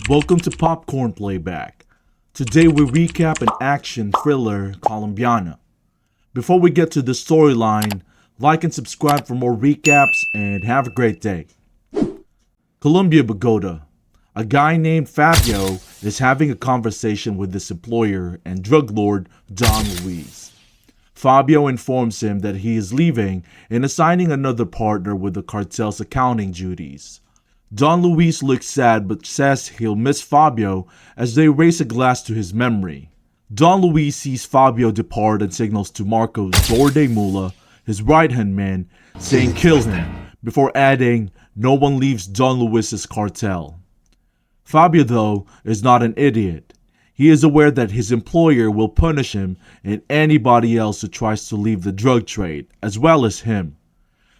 Welcome to Popcorn Playback. Today we recap an action thriller, Colombiana. Before we get to the storyline, like and subscribe for more recaps and have a great day. Colombia, Bogota. A guy named Fabio is having a conversation with his employer and drug lord Don Luis. Fabio informs him that he is leaving and assigning another partner with the cartel's accounting duties. Don Luis looks sad but says he'll miss Fabio as they raise a glass to his memory. Don Luis sees Fabio depart and signals to Marcos Dorde Mula, his right-hand man, saying kill him, before adding, no one leaves Don Luis's cartel. Fabio, though, is not an idiot. He is aware that his employer will punish him and anybody else who tries to leave the drug trade, as well as him.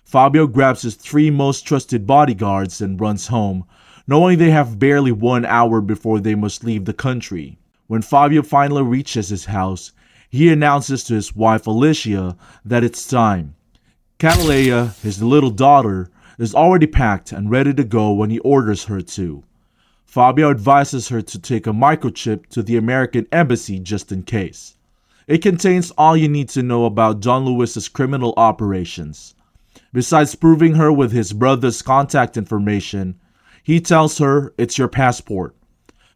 Fabio grabs his three most trusted bodyguards and runs home, knowing they have barely 1 hour before they must leave the country. When Fabio finally reaches his house, he announces to his wife Alicia that it's time. Catalea, his little daughter, is already packed and ready to go when he orders her to. Fabio advises her to take a microchip to the American embassy just in case. It contains all you need to know about Don Luis's criminal operations. Besides proving her with his brother's contact information, he tells her it's your passport.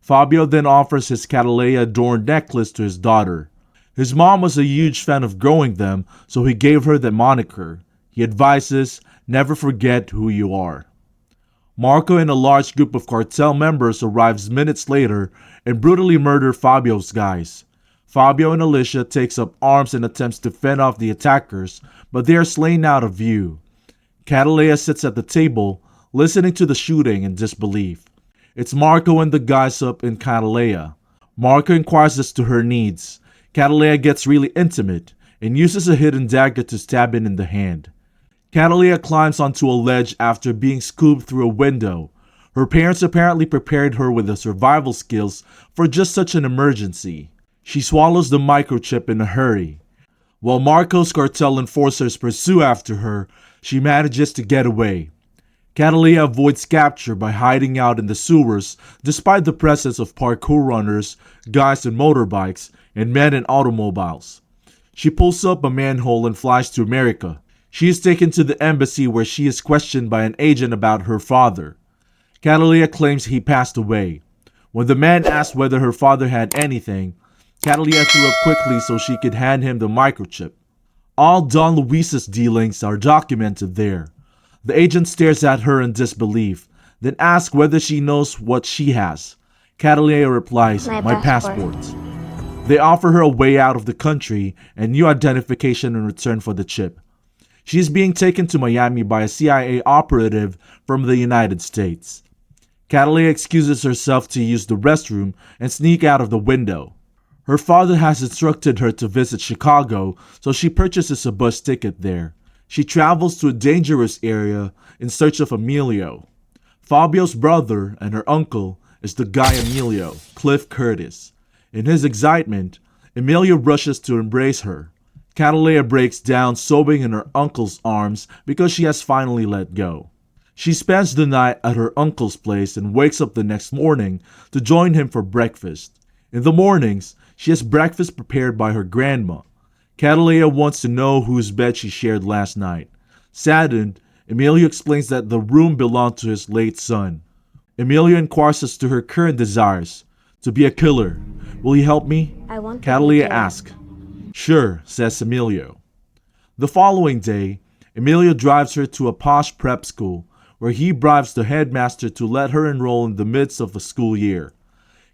Fabio then offers his Catalea adorned necklace to his daughter. His mom was a huge fan of growing them, so he gave her the moniker. He advises, never forget who you are. Marco and a large group of cartel members arrives minutes later and brutally murder Fabio's guys. Fabio and Alicia takes up arms and attempts to fend off the attackers, but they are slain out of view. Catalea sits at the table, listening to the shooting in disbelief. It's Marco and the guys up in Catalea. Marco inquires as to her needs. Catalea gets really intimate and uses a hidden dagger to stab him in the hand. Catalea climbs onto a ledge after being scooped through a window. Her parents apparently prepared her with the survival skills for just such an emergency. She swallows the microchip in a hurry. While Marco's cartel enforcers pursue after her, she manages to get away. Catalea avoids capture by hiding out in the sewers despite the presence of parkour runners, guys in motorbikes, and men in automobiles. She pulls up a manhole and flies to America. She is taken to the embassy where she is questioned by an agent about her father. Catalea claims he passed away. When the man asks whether her father had anything, Catalea threw up quickly so she could hand him the microchip. All Don Luis's dealings are documented there. The agent stares at her in disbelief, then asks whether she knows what she has. Catalea replies, my passport. They offer her a way out of the country and new identification in return for the chip. She is being taken to Miami by a CIA operative from the United States. Catalea excuses herself to use the restroom and sneak out of the window. Her father has instructed her to visit Chicago, so she purchases a bus ticket there. She travels to a dangerous area in search of Emilio. Fabio's brother and her uncle is the guy Emilio, Cliff Curtis. In his excitement, Emilio rushes to embrace her. Catalea breaks down, sobbing in her uncle's arms because she has finally let go. She spends the night at her uncle's place and wakes up the next morning to join him for breakfast. In the mornings, she has breakfast prepared by her grandma. Catalea wants to know whose bed she shared last night. Saddened, Emilio explains that the room belonged to his late son. Emilio inquires as to her current desires. To be a killer. Will you help me? Catalea asks. Sure, says Emilio. The following day, Emilio drives her to a posh prep school, where he bribes the headmaster to let her enroll in the midst of the school year.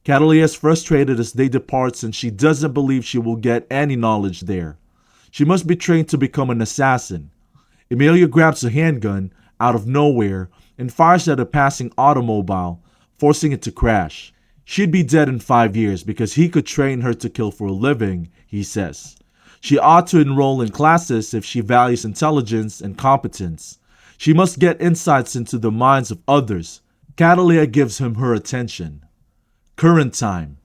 Catalea is frustrated as they depart since she doesn't believe she will get any knowledge there. She must be trained to become an assassin. Emilio grabs a handgun out of nowhere and fires at a passing automobile, forcing it to crash. She'd be dead in 5 years because he could train her to kill for a living, he says. She ought to enroll in classes if she values intelligence and competence. She must get insights into the minds of others. Catalea gives him her attention. Current time.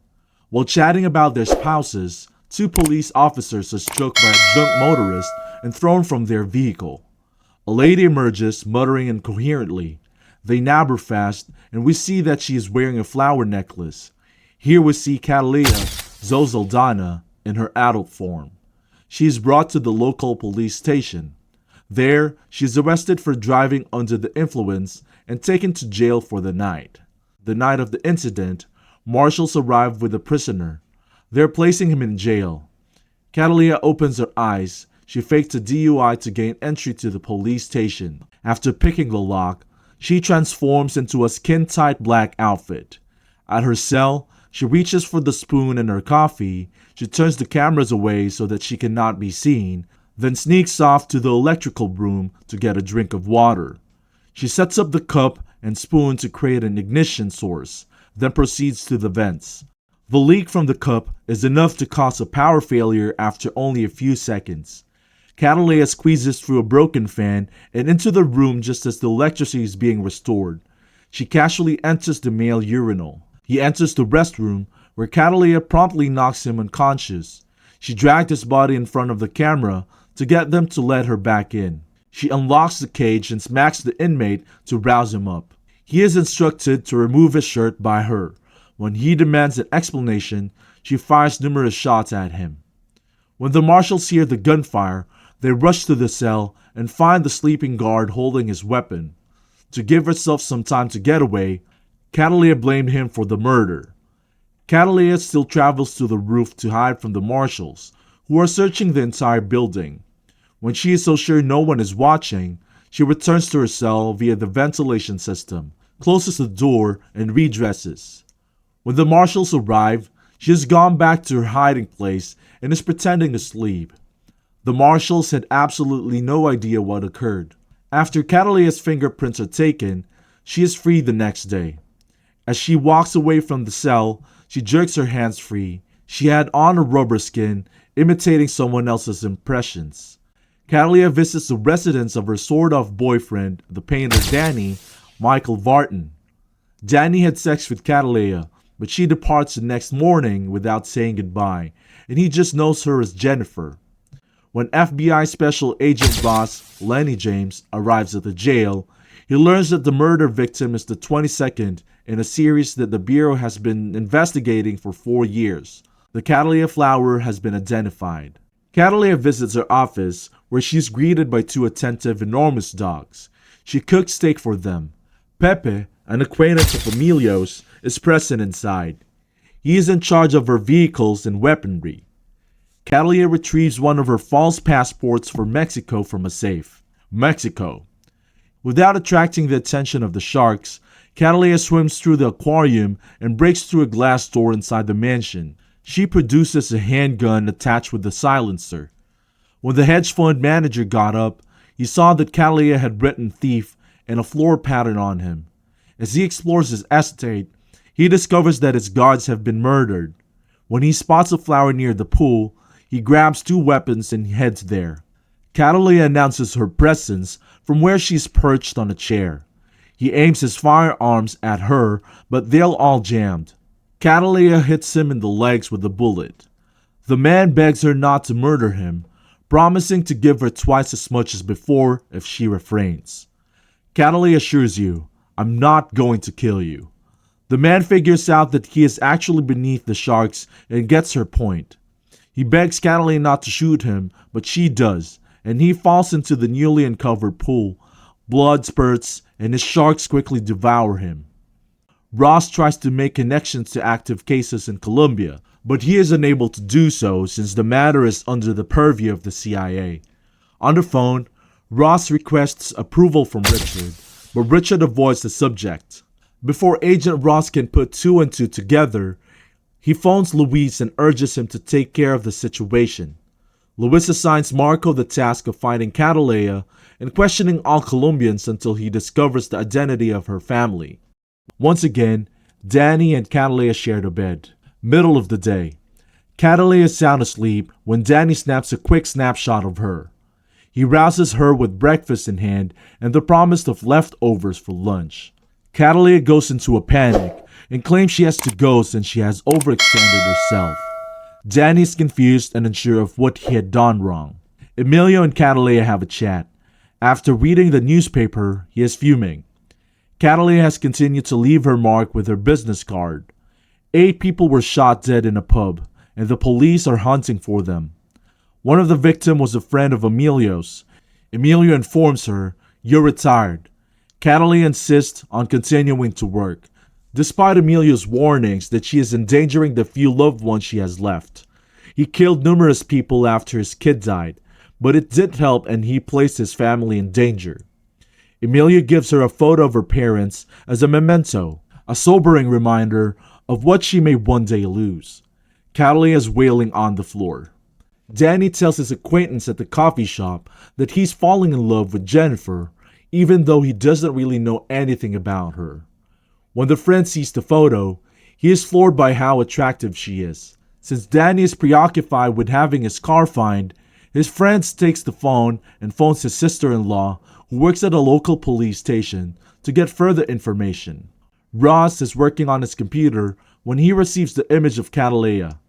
While chatting about their spouses, 2 police officers are struck by a drunk motorist and thrown from their vehicle. A lady emerges, muttering incoherently. They nab her fast, and we see that she is wearing a flower necklace. Here we see Catalina C0L0MBIANA in her adult form. She is brought to the local police station. There, she is arrested for driving under the influence and taken to jail for the night. The night of the incident, marshals arrive with the prisoner. They're placing him in jail. Catalina opens her eyes. She faked a DUI to gain entry to the police station. After picking the lock, she transforms into a skin-tight black outfit. At her cell, she reaches for the spoon in her coffee. She turns the cameras away so that she cannot be seen, then sneaks off to the electrical room to get a drink of water. She sets up the cup and spoon to create an ignition source, then proceeds to the vents. The leak from the cup is enough to cause a power failure after only a few seconds. Catalina squeezes through a broken fan and into the room just as the electricity is being restored. She casually enters the male urinal. He enters the restroom, where Catalina promptly knocks him unconscious. She dragged his body in front of the camera to get them to let her back in. She unlocks the cage and smacks the inmate to rouse him up. He is instructed to remove his shirt by her. When he demands an explanation, she fires numerous shots at him. When the marshals hear the gunfire, they rush to the cell and find the sleeping guard holding his weapon. To give herself some time to get away, Catalina blamed him for the murder. Catalina still travels to the roof to hide from the marshals, who are searching the entire building. When she is so sure no one is watching, she returns to her cell via the ventilation system, closes the door, and redresses. When the marshals arrive, she has gone back to her hiding place and is pretending to sleep. The marshals had absolutely no idea what occurred. After Catalina's fingerprints are taken, she is freed the next day. As she walks away from the cell, she jerks her hands free. She had on a rubber skin, imitating someone else's impressions. Catalina visits the residence of her sort-of boyfriend, the painter Danny, Michael Vartan. Danny had sex with Catalina, but she departs the next morning without saying goodbye, and he just knows her as Jennifer. When FBI Special Agent Boss Lenny James arrives at the jail, he learns that the murder victim is the 22nd in a series that the Bureau has been investigating for 4 years. The Catalina flower has been identified. Catalina visits her office, where she is greeted by 2 attentive, enormous dogs. She cooks steak for them. Pepe, an acquaintance of Emilio's, is present inside. He is in charge of her vehicles and weaponry. Catalina retrieves one of her false passports for Mexico from a safe. Mexico. Without attracting the attention of the sharks, Catalina swims through the aquarium and breaks through a glass door inside the mansion. She produces a handgun attached with a silencer. When the hedge fund manager got up, he saw that Catalina had written thief and a floor pattern on him. As he explores his estate, he discovers that his guards have been murdered. When he spots a flower near the pool, he grabs 2 weapons and heads there. Catalina announces her presence from where she's perched on a chair. He aims his firearms at her, but they're all jammed. Catalina hits him in the legs with a bullet. The man begs her not to murder him, promising to give her twice as much as before if she refrains. Catalina assures you, "I'm not going to kill you." The man figures out that he is actually beneath the sharks and gets her point. He begs Catalina not to shoot him, but she does, and he falls into the newly uncovered pool. Blood spurts, and his sharks quickly devour him. Ross tries to make connections to active cases in Colombia, but he is unable to do so since the matter is under the purview of the CIA. On the phone, Ross requests approval from Richard, but Richard avoids the subject. Before Agent Ross can put 2 and 2 together, he phones Luis and urges him to take care of the situation. Luis assigns Marco the task of finding Catalina and questioning all Colombians until he discovers the identity of her family. Once again, Danny and Catalina share a bed. Middle of the day. Catalina is sound asleep when Danny snaps a quick snapshot of her. He rouses her with breakfast in hand and the promise of leftovers for lunch. Catalina goes into a panic and claims she has to go since she has overextended herself. Danny is confused and unsure of what he had done wrong. Emilio and Catalina have a chat. After reading the newspaper, he is fuming. Catalina has continued to leave her mark with her business card. 8 people were shot dead in a pub, and the police are hunting for them. One of the victims was a friend of Emilio's. Emilio informs her, "You're retired." Catalina insists on continuing to work, despite Emilio's warnings that she is endangering the few loved ones she has left. He killed numerous people after his kid died, but it did help and he placed his family in danger. Emilio gives her a photo of her parents as a memento, a sobering reminder of what she may one day lose. Catalina is wailing on the floor. Danny tells his acquaintance at the coffee shop that he's falling in love with Jennifer, even though he doesn't really know anything about her. When the friend sees the photo, he is floored by how attractive she is. Since Danny is preoccupied with having his car fined, his friend takes the phone and phones his sister-in-law, who works at a local police station, to get further information. Ross is working on his computer when he receives the image of Catalina.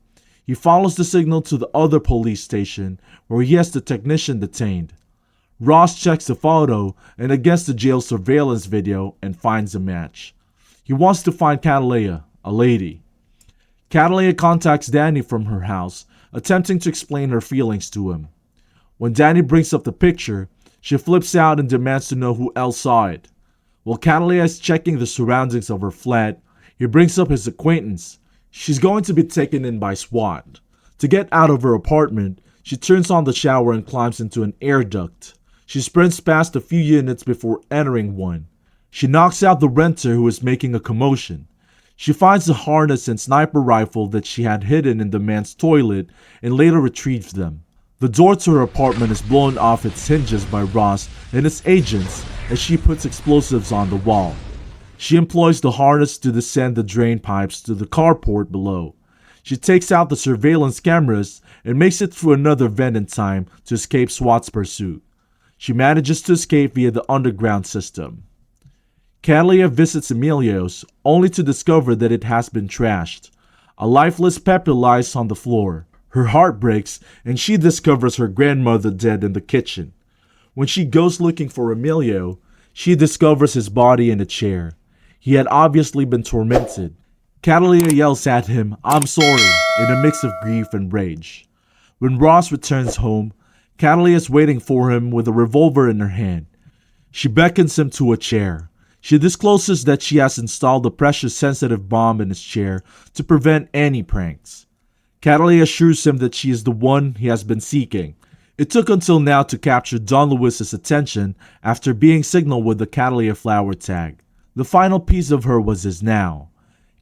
He follows the signal to the other police station, where he has the technician detained. Ross checks the photo and against the jail surveillance video and finds a match. He wants to find Catalina, a lady. Catalina contacts Danny from her house, attempting to explain her feelings to him. When Danny brings up the picture, she flips out and demands to know who else saw it. While Catalina is checking the surroundings of her flat, he brings up his acquaintance. She's going to be taken in by SWAT. To get out of her apartment, she turns on the shower and climbs into an air duct. She sprints past a few units before entering one. She knocks out the renter who is making a commotion. She finds the harness and sniper rifle that she had hidden in the man's toilet and later retrieves them. The door to her apartment is blown off its hinges by Ross and his agents as she puts explosives on the wall. She employs the harness to descend the drain pipes to the carport below. She takes out the surveillance cameras and makes it through another vent in time to escape SWAT's pursuit. She manages to escape via the underground system. Catalina visits Emilio's, only to discover that it has been trashed. A lifeless Pepe lies on the floor. Her heart breaks, and she discovers her grandmother dead in the kitchen. When she goes looking for Emilio, she discovers his body in a chair. He had obviously been tormented. Catalina yells at him, "I'm sorry," in a mix of grief and rage. When Ross returns home, Catalina is waiting for him with a revolver in her hand. She beckons him to a chair. She discloses that she has installed a pressure-sensitive bomb in his chair to prevent any pranks. Catalina assures him that she is the one he has been seeking. It took until now to capture Don Luis's attention after being signaled with the Catalina flower tag. The final piece of her was his now.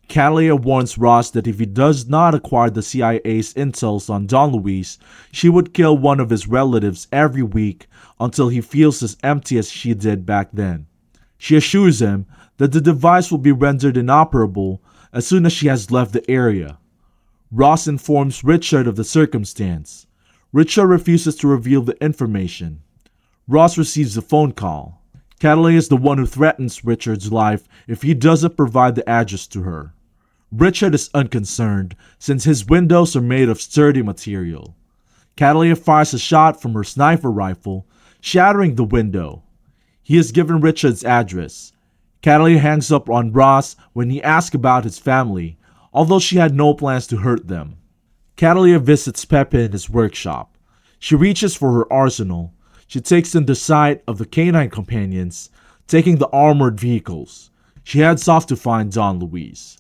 Catalina warns Ross that if he does not acquire the CIA's intels on Don Luis, she would kill one of his relatives every week until he feels as empty as she did back then. She assures him that the device will be rendered inoperable as soon as she has left the area. Ross informs Richard of the circumstance. Richard refuses to reveal the information. Ross receives a phone call. Catalina is the one who threatens Richard's life if he doesn't provide the address to her. Richard is unconcerned since his windows are made of sturdy material. Catalina fires a shot from her sniper rifle, shattering the window. He has given Richard's address. Catalina hangs up on Ross when he asks about his family, although she had no plans to hurt them. Catalina visits Pepe in his workshop. She reaches for her arsenal. She takes in the sight of the canine companions, taking the armored vehicles. She heads off to find Don Luis.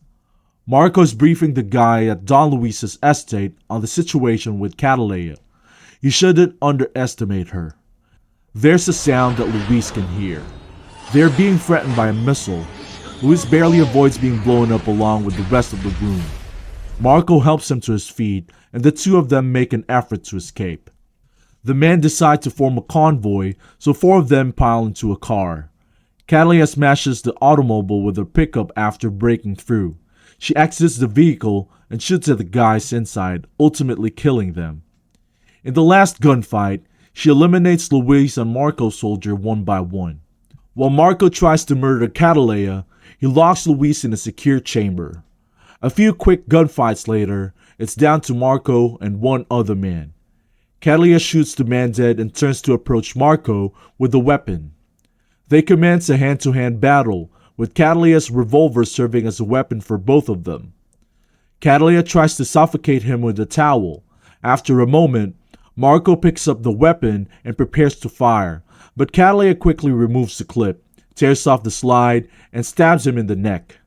Marco is briefing the guy at Don Luis's estate on the situation with Catalina. You shouldn't underestimate her. There's a sound that Luis can hear. They're being threatened by a missile. Luis barely avoids being blown up along with the rest of the room. Marco helps him to his feet, and the two of them make an effort to escape. The men decide to form a convoy, so 4 of them pile into a car. Catalina smashes the automobile with her pickup after breaking through. She exits the vehicle and shoots at the guys inside, ultimately killing them. In the last gunfight, she eliminates Luis and Marco's soldier one by one. While Marco tries to murder Catalina, he locks Luis in a secure chamber. A few quick gunfights later, it's down to Marco and one other man. Catalina shoots the man dead and turns to approach Marco with a weapon. They commence a hand-to-hand battle, with Cataleya's revolver serving as a weapon for both of them. Cataleya tries to suffocate him with a towel. After a moment, Marco picks up the weapon and prepares to fire, but Cataleya quickly removes the clip, tears off the slide, and stabs him in the neck.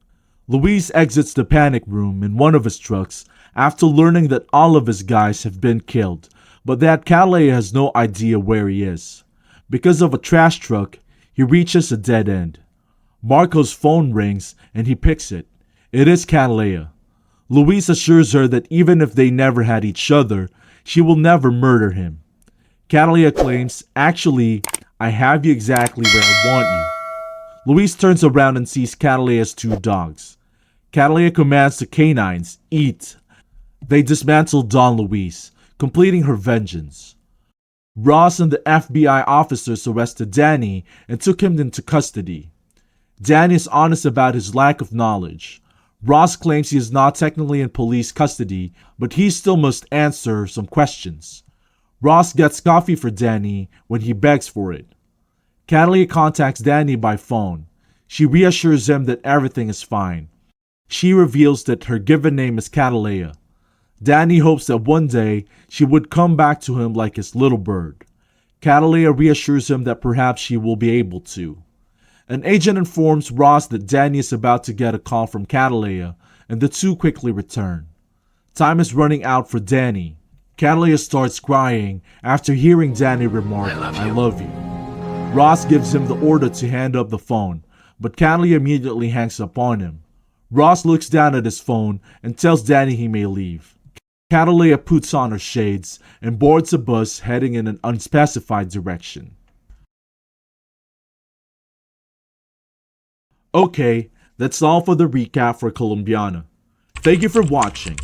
Luis exits the panic room in one of his trucks after learning that all of his guys have been killed, but that Cataleya has no idea where he is. Because of a trash truck, he reaches a dead end. Marco's phone rings and he picks it. It is Cataleya. Luis assures her that even if they never had each other, she will never murder him. Cataleya claims, "Actually, I have you exactly where I want you." Luis turns around and sees Cataleya's two dogs. Cataleya commands the canines, "Eat." They dismantle Don Luis, completing her vengeance. Ross and the FBI officers arrested Danny and took him into custody. Danny is honest about his lack of knowledge. Ross claims he is not technically in police custody, but he still must answer some questions. Ross gets coffee for Danny when he begs for it. Cataleya contacts Danny by phone. She reassures him that everything is fine. She reveals that her given name is Cataleya. Danny hopes that one day she would come back to him like his little bird. Cataleya reassures him that perhaps she will be able to. An agent informs Ross that Danny is about to get a call from Cataleya, and the two quickly return. Time is running out for Danny. Cataleya starts crying after hearing Danny remark, "I love you." Ross gives him the order to hand up the phone, but Cataleya immediately hangs up on him. Ross looks down at his phone and tells Danny he may leave. Cataleya puts on her shades and boards a bus heading in an unspecified direction. Okay, that's all for the recap for Colombiana. Thank you for watching.